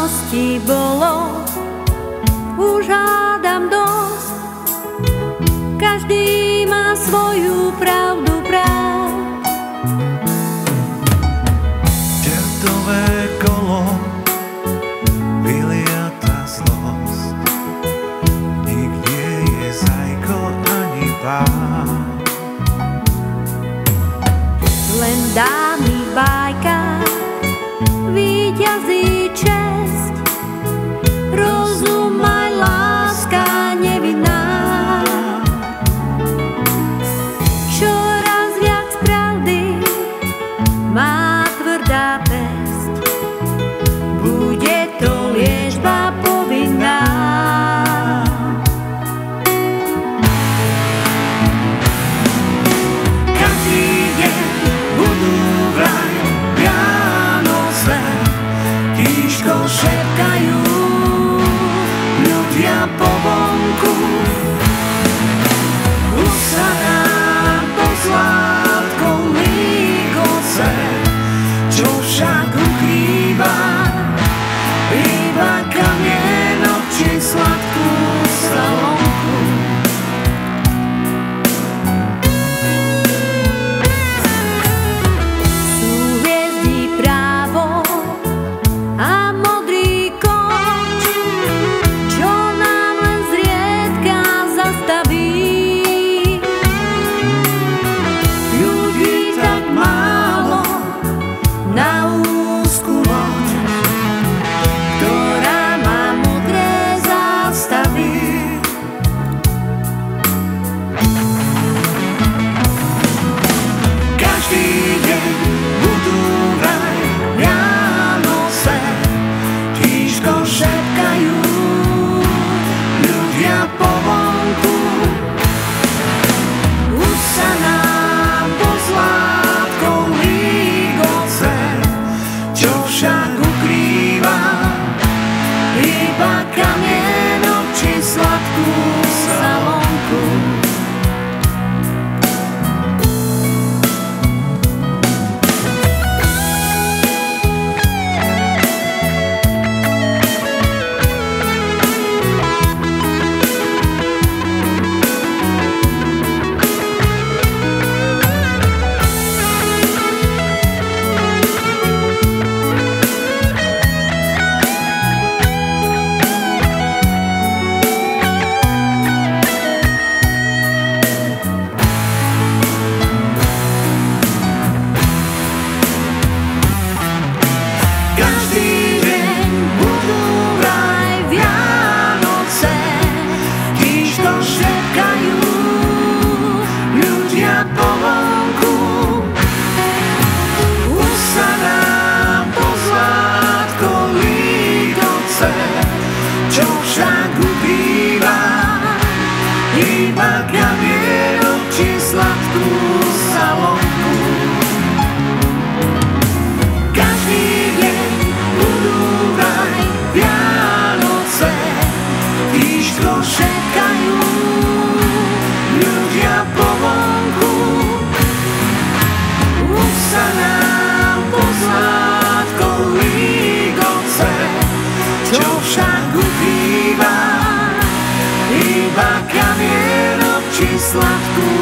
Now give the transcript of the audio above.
minulosti bolo už hádam dosť. Každý má svoju pravdu práv. Čertové kolo, vyliatá zlosť, nikde je zajko ani pán. Len dámy v bajkách víťazí česť, rozum aj láska nevinná. Čoraz viac pravdy má tvrdá pesť, bude to liečba povinná. Každý deň budú vraj Vianoce, tížko šepkajú ľudia po vonku. Usaná posvátkou lígoce, čo však ukrýva iba kamienok či sladkú salonku. Sú hviezdy právo a modrý koč, čo nám len zriedka zastaví. Ľudí tak málo Na úzku loď, ktorá má modré zástavy. každý deň budú vraj Vianoce, tížko šepkajú ľudia po vonku. Usaná posvátkou lígoce, čo však ukrýva iba kamienok či sladkú salonku. Každý deň budú vraj Vianoce, tížko šepkajú ľudia po vonku. Usaná posvátkou lígoce, čo však ukrýva iba kamienok či sladkú salonku. Každý deň budú vraj Vianoce, tížko šepkajú ľudia po vonku. Usaná posvátkou lígoce, čo však ukrýva iba kamienok či sladkú